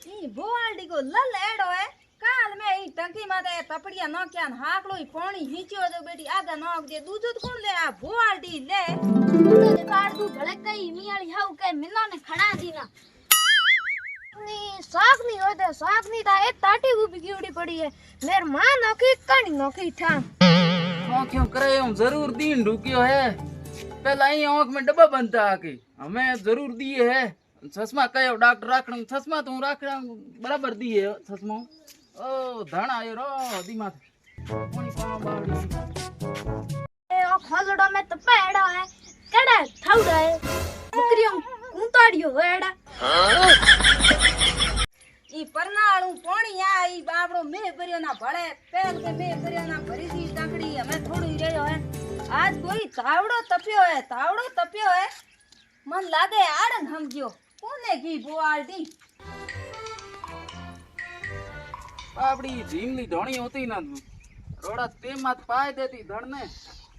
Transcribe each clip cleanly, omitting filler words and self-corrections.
ई बोवाल्डी को लल एडो है काल में ई टंकी माते तपड़िया न क्या हाकलो ई पानी हिंचो दे बेटी आगा नोक दे दूध कौन ले आ बोवाल्डी ले तो काट दू भले कई मियाली हाउ के मिला ने खड़ा दीना नी साग नहीं होते साग नहीं था ए ताटी उभी कीड़ी पड़ी है मेर मां नोकी कणी नोकी था क्यों करे हम जरूर दीन ढूकियो है पहला ही आंख में डब्बा बनता आके हमें जरूर दिए है चश्मा कयो डॉक्टर राखण चश्मा तो राखण बराबर दिए चश्मा ओ धण आयो रो दिमाग कोनी पावा बावड़ी ए ओ खोलड़ो में तो पेड़ा है कड़ा थाउड़ा है बकरियों कुंताड़ियो हेड़ा ई परनाळू पानी आ ई बाबड़ो में भरियो ना भळे पेल के में भरियो ना भरी दी टंकड़ी हमें थोड़ी रह्यो है आज कोई तावड़ो तप्यो है मन लागे आड़न हम गयो कोने की बोवाल्डी बावड़ी झीमली धोणी होती ना रोड़ा ते मत पाए देती धण ने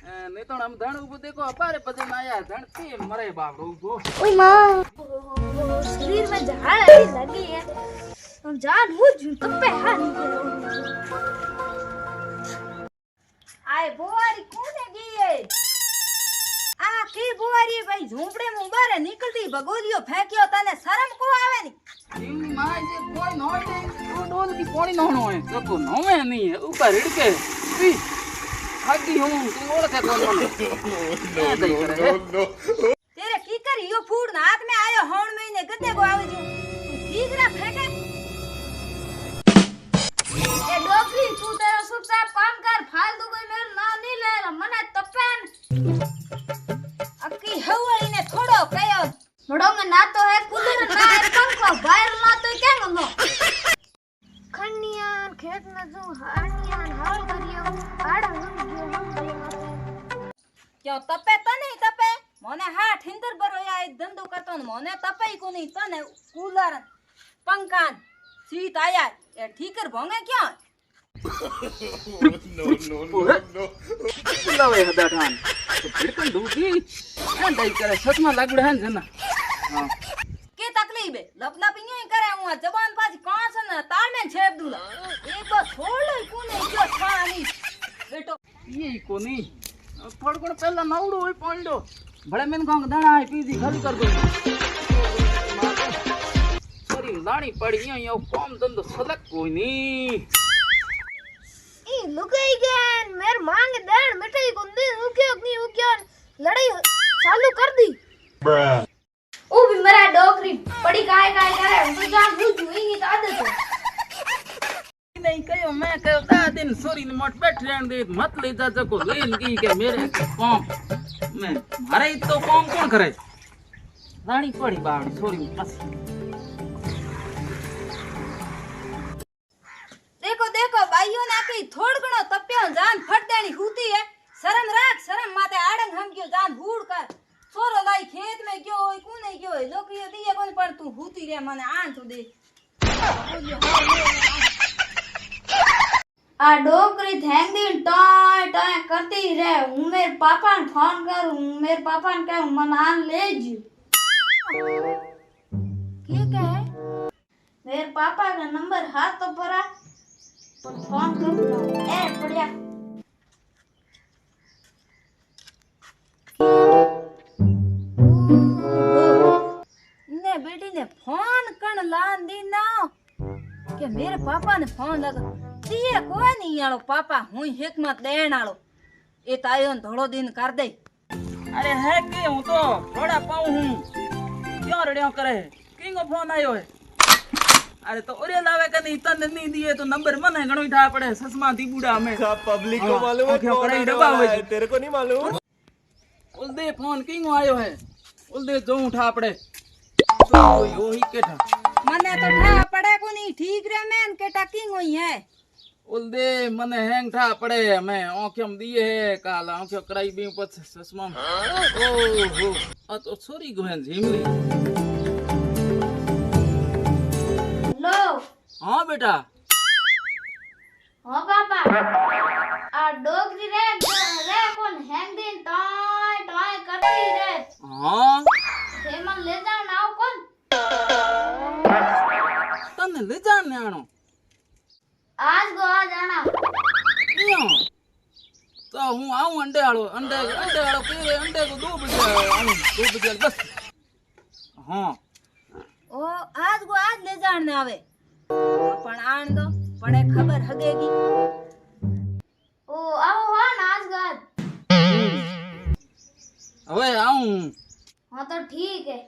नहीं तो हम धण उबो देखो अपारे पजन आया धण ते मरे बावड़ो उबो ओए मां शरीर में झाड़ आई लगी है हम जान हो जू तो पे हानी आए बोवारी कोने की है आ की बोवारी भाई झूंपड़े में बारे निकलती बगोलियो फेंक्यो तने शर्म को आवे नी झीमली मां जे कोई नोय दे तो डोल की पानी नोनो है तो नोवे नहीं है ऊपर हिड़के ई हागी हूं तू ओळखे कोन नो तेरे की कर यो फूड ना हाथ में आयो होण महीने गद्दे को आवे जो तू ठीक रा फेंके ए डोकरी तू तेरा चुपचाप काम कर फालतू कोई मेरा नाम नहीं ले रहा मने तपेन अक्की हवली ने थोड़ो कयो मडोंगे ना तो है कूलर ना है पंखा बाहर ना तो क्या गलो खनियान खेत में जो हानियान हाल करियो आड़ा हम गयो क्यों तपे तने तपे मोने हाथ हिंदर बरो या धंधो करतो न मोने तपे कोनी तने कूलर पंखान सीट आया ए ठीकर भोंगे क्यों नो लावे हदा ठान तो फिरकन दूधी एं दई करे सचमा लागड़े हैं जना हां के तकलीफ है लपलप यूं ही करे हूं जबान पास कौन सन तार में छेप दूला एक बार छोड़ लो कोने क्यों छानी बेटो ये कोनी थोड़ कोण पहला नवड़ो होई पॉइंटो बड़े मेन गांग दाना है पीजी खाली कर दो सॉरी लाणी पड़ी यो काम धंधो सलक कोई नहीं ई लुगाई गन मेर मांग देन मिठाई को दे उक्यो लड़ाई चालू कर दी ओ भी मेरा डोकरी पड़ी काय करे तो जान बुझ हुई तो आदत है नहीं कयो मैं कयो दा दिन सॉरी ने मत बैठ रहन दे मत ले जा को लेन की के मेरे काम मैं मारे तो काम कौन करे रानी पड़ी बावड़ी सॉरी बस देखो भाइयों ने कई थोड़ गणो तप्यो जान फट देनी हुती है शर्म राख शर्म माते आड़ंग हम गयो जान हूड़ कर छोरो लाई खेत में गयो होय कोने गयो होय लोकियो दिए कोन पर तू हुती रे मने आन तो दे आ डोकरी थैंक दिन टाय टाय करती रे हूं मेरे पापा ने फोन कर मेरे पापा ने कह मन आन ले जी के कहे मेरे पापा का नंबर हाथ तो परा फोन कर ए बढ़िया ने बेटी ने फोन कण लान दी ना के मेरे पापा ने फोन लगा दिए कोई नहीं आलो पापा हुई हिकमत देण आलो ए तायो धोड़ो दिन कर दे अरे है के हूं तो थोड़ा पाऊं हूं क्यों रड़ियो करे किंगो फोन आयो है अरे तो ओरे लावे कनी तन नहीं दिए तो नंबर मन है गणो ठा पड़े ससमा दी बूढ़ा में सब पब्लिक को मालूम है कौन आने वाला है तेरे को नहीं मालूम उल दे फोन किंगो आयो है उल दे जो उठा पड़े तो यो ही के ठा मने तो ठा पड़े को नहीं ठीक रे मैन के टकिंग हुई है उल दे मने हैंग ठा पड़े मैं आंखें दिए है काल आंखें कराई बी पछ ससमा ओ हो आ तो सॉरी गोहन झीमली लो हां बेटा हां पापा आ डोकरी रे कौन हैंग दिन टाय टाय करती रे हां हेमन ले जाओ नाव कौन तन મને ले जाने आनो आज को आज आना क्यों तो हूँ आऊँ अंडे वालो के अंडे को 2 बजे आऊँ 2 बजे बस हाँ ओ आज को आज ले जाने आवे पण आण दो पड़े खबर हगेगी ओ आओ हाँ ना आज को आज હવે આવું हाँ तो ठीक है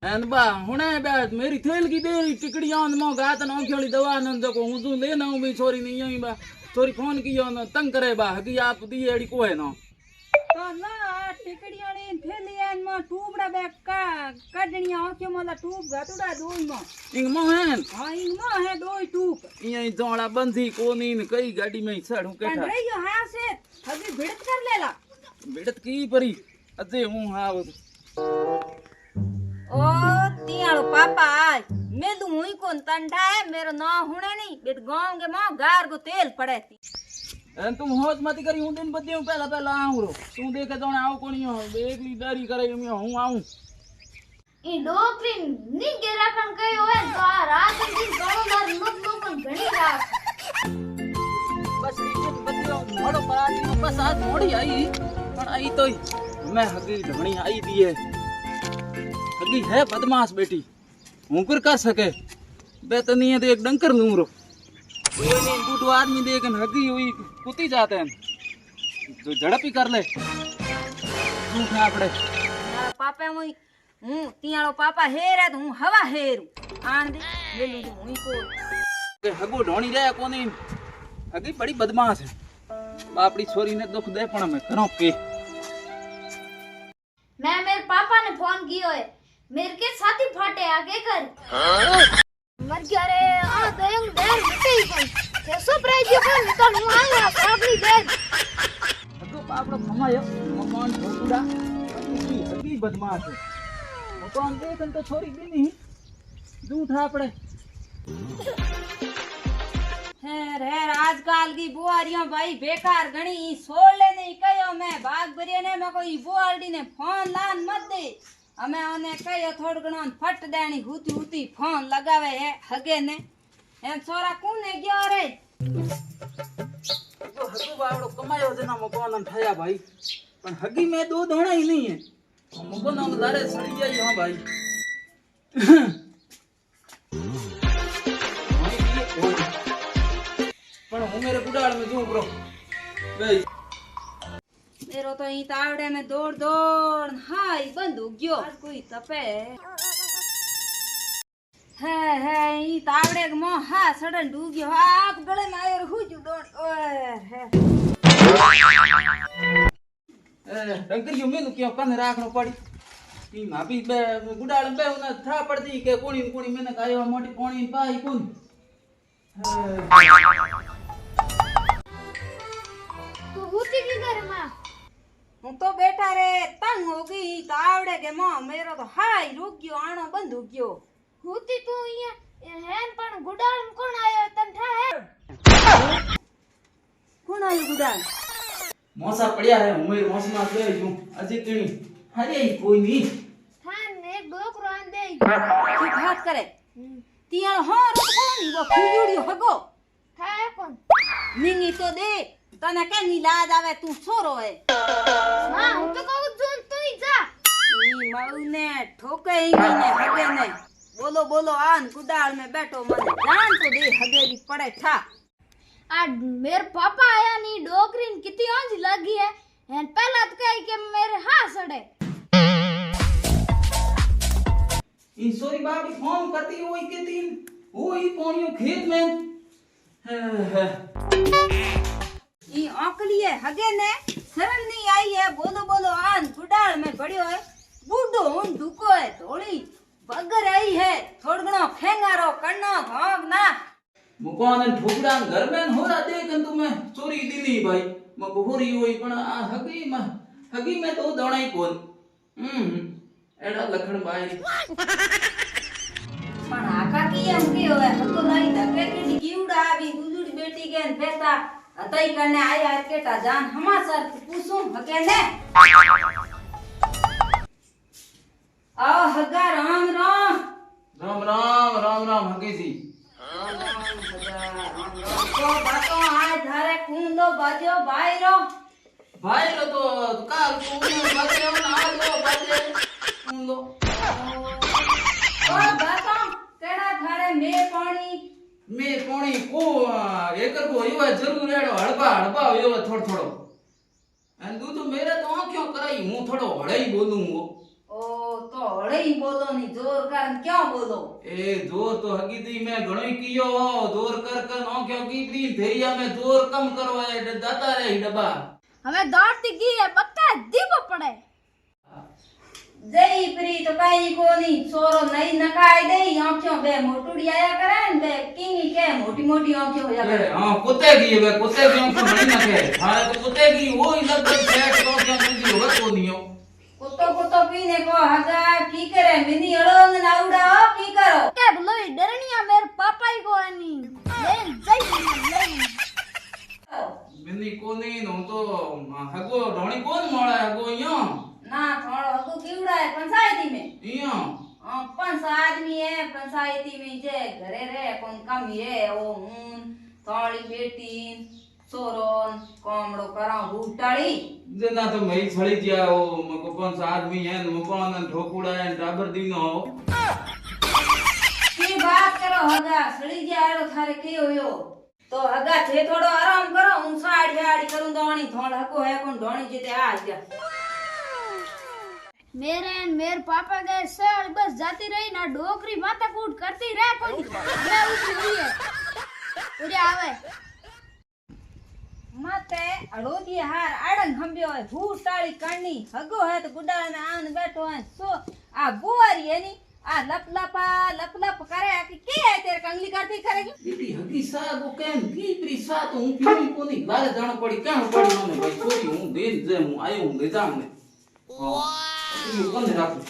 એન બા હુણે બેટ મેરી થેલ કી દેરી ટિકડી આન મો ગાત ન ખેલી દવા ન જકો હું તું લેના હું બી છોરી ની અહીં બા છોરી ફોન કિયો ન તંગ કરે બા હકી આપ દી એડી કોય ન तो ना टिकड़ियाणी थेलियान में टूबड़ा बैग का कडणिया आंखे मोला टूब गतुड़ा दोई में इंग मो हेन हां इन में है दोई टूब અહીં જોડા બંધી કોની ને કઈ ગાડી में સડું पण કેઠા रहियो हां से हगी भिड़त कर लेला બેડત કી પરી અજે હું આવ ओ तियाळो पापा आय मेदू हुई कोन तंडा है मेरो ना हुणे नहीं बेट गांव के मां गार को तेल पड़े थी એન તું હોજ મતી કરી હું દિન બધી હું પહેલા પહેલા આવું રો તું દેખે જોણે આવ કોની હો એકલી દારી કરે હું આવું ई डोकरी नी के राखण कयो है तो आ रात दिन घणो मार नुक नुक घणी रात બસ રીચે બધી મોડો પરાતી બસ આજ મોડી आई પણ आई તો मैं હગી ઢણી आई દીએ હગી है बदमाश बेटी હું कर सके बेतनी है तो एक डंकर लूं रो कोई नहीं बूढ़ो आदमी देख हगी हुई कुती जाते हैं जो झड़प ही कर ले झूठ है आपड़े मारा पापा मुई हूं तियाळो पापा हेर है तो हूं हवा हेरू आण दे मेलू तो हुई को के हगो ढोणी रे कोनी हगी बड़ी बदमाश है बापड़ी छोरी ने दुख दे पण मैं करो के मैं मेरे पापा ने फोन कियो है मेरे के साथी फाटे आगे कर मर गया रे आ दयंग देर मिटे ही कोई कैसो प्राइज को निकल हूं आया अपनी देर हगो बापड़ो खमायो मकान ढोकुड़ा हगी बदमाश है मकान देखन तो छोरी भी नहीं झूठ आपड़े हेर हेर आजकल की बुआरियां भाई बेकार घणी सोल ले नहीं कयो मैं भाग भरिया ने मैं कोई बुआरडी ने फोन लान मत दे हमें ओने कयो थोड़ घणो फट देनी हुती हुती फोन लगावे है हगे ने एम छोरा कोने गयो रे तो हगो बापड़ो कमायो जना मकान ठया भाई पण हगी में दो दोणा ही नहीं है मकान हम दारे सड़ी जाई हां भाई पण હું मेरे बुढ़ाड़ में जूं ब्रो भाई मेरो तो ई तावड़े में दौड़ दौड़ हाय बंद हो गयो आज कोई तपे है ई तावड़े के मोह हा सडन डू गयो आप गले में आयो हुजू दौड़ ओए है डंकर यो मेलू क्यों कन राखनो पड़ी ई मापी बे बुढ़ाड़ में उन था पड़ती के कोणी कोणी मैंने कायो मोटी पोणी पाई कोन तू हुती की घर मां हूं तो बेटा रे तंग हो गई तावड़े के मोह मेरो तो हाय रुक गयो आनो बंद हो गयो हुती तू ये हेन पण गुडान कोण आयो तन ठा है कोण आयो गुडा मौसा पड़िया है उमेर मौसमा गए हूं अजी कणी अरे कोई नहीं थान एक डोकरो आन दे की बात करे तिया हो रो कोनी वो फुजुड़ियो हगो था कोण निंगी तो दे तने के नी लाज आवे तू छोरो है हां हूं तो कहू जोन तू ही जा नी मौने ठोके ही ने हगे ने बोलो बोलो आन कुडाल में बैठो मने जान तो दे हगेरी पड़े था आ मेरे पापा आया नी डोकरीन कितनी ओंज लगी है एन पहला तो कही के मेरे हाथ सड़े इन सोरी बाबी फोन करती हुई के तीन वही पोणियो खेत में ई औकली है हगे ने शर्म नहीं आई है बोलो बोलो आन कुडाल में बड़ियो है बूढ़ो उन ढुको है थोड़ी बगर आई है थोड़गणो खेंगारो कन्नो भोग ना मुकान ठोकड़ा घर में हो रहा देखन तुम्हें चोरी दिली भाई म होरी होई पण आ हगी में तो दणाई कोन एड़ा लखण बाई पण आका की एम के होए हतो नहीं धके की कीवड़ा आवी गुजुड़ी बेटी के बेटा अतई करने आया आज केटा जान हमासर पूछूं हके ने आओ हगा राम राम राम राम राम राम हकीसी તો બાતો આ ધારે કુંડો બાજ્યો બાયરો भाई रो तो काल तू बाजे ना आ लो बाजे सुन लो ઓ બાતો કેડા ધારે મે પાણી मैं कोणी को एकर को यो जरूर रेडो हड़बा यो थोड़ थोड़ो अन तू तो मेरे तो क्यों कराई हूं थोड़ो हड़ई बोलूं वो ઓ તો હળઈ બોલો ની જોર કર ક્યાં બોલો ए जोर तो हकीती मैं घणोई कियो जोर कर नो क्यों की प्री थेरिया में जोर कम करवाए दाता रे डब्बा હવે દોડતી ગઈ હે બક્કા દીવો પડે જઈ પ્રી તો કાઈ કોની સોરો નહીં નખાય દઈ આંખ્યો બે મોટુડી આયા કરે ને બે કીની કે મોટી મોટી આંખ્યો હોયા ए કરે हां कुत्ते की वे कुत्ते क्यों नहीं नखे हां तो कुत्ते की वो ही लगभग सेट तो क्यों नहीं होगा को नहीं हो कुत्तो कुत्तो पीने को हगा की करे मिनी अड़ोंग नाउडा हो की करो કે બોલોઈ ડરણિયા મેર પાપાઈ કો આની લેન જઈ बिंदी को नहीं नो तो हगो ढोणी कोन मोड़ा हगो यो ना थोड़ो हगो कीवड़ा है पंचायती में यो पंच आदमी है पंचायती में जे घरे रे कोन कम ये ओ हूं थोड़ी बेटी सोरोन कोमड़ो करा हुटाड़ी जना तो मई छड़ी जिया ओ मको पंच आदमी है न मको न ठोकुड़ा है टाबर दीनो की बात करो हगा सड़ी जारो थारे के होयो तो हगा थे थोड़ो आराम करो हूं साड़ी आड़ी करूं दोणी थोड़ हको है कोन दोणी जीते आ जा मेरे एंड मेर पापा गए सर बस जाती रही ना डोकरी माता कूट करती रह कोई मैं उठी हुई है उरे आवे मते अड़ोदी हार आड़ंग हंबियो है भूत ताड़ी करनी हगो है तो गुड्डा ने आन बैठो है सो आ बुआरी है नी आ लप करे कि के है तेरे कंगली करती करेगी दीदी हगी सा वो केम की प्री सा तो हूं पीनी कोनी लारे जानो पड़ी क्या पड़ी मने भाई छोरी हूं देन जे हूं आयो हूं ले जान ने हां ये कोन राखू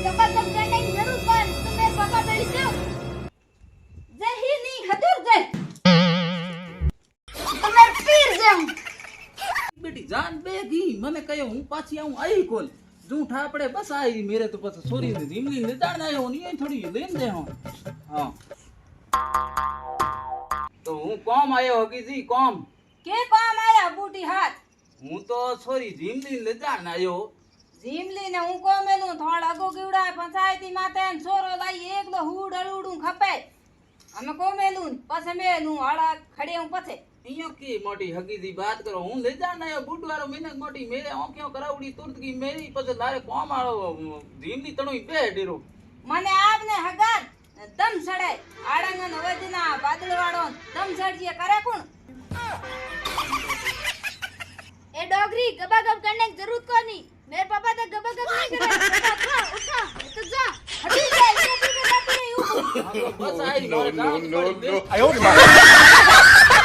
जबरदस्त करने की जरूर कर तो मेरे पापा बेड़ी जाओ जही नी हजूर जय तो मेरे पीर जाऊं बेटी जान बेगी मने कयो हूं पाछी आऊं आई कोन जूठा पड़े बस आई मेरे तो पस छोरी ने धीमली ले जान आयो नहीं थोड़ी लेन दे हां हां तो हूं कौम आयो हगी जी कौम के काम आया बूटी हाथ हूं तो छोरी धीमली ले जान आयो जीमली ने हूं को मेलू थोड़ अगो कीवड़ा पंचायती माते न सोरो लाई एकलो हुड अड़ूडू खपे हमें को मेलू पसे मेलू आड़ा खड़े हूं पछे इयो की मोटी हगी दी बात करो हूं ले जान आयो बुडवारो मिनक मोटी मेरे ओक्यो करावड़ी तुरत की मेरी पसे लारे कौम आलो धीमली तणोई बे डेरो मने आपने हगार दम सड़े आड़ंगन वजना बादलवाड़ो दम सड़जिए करे कोण ए डोगरी गबागब करने की जरूरत को नहीं मेरे पापा तो गबागब नहीं करे उठा उठा तो जा हटी जा इसके पीछे जाती नहीं हूं बस आई मोरे जान पड़ी I hold him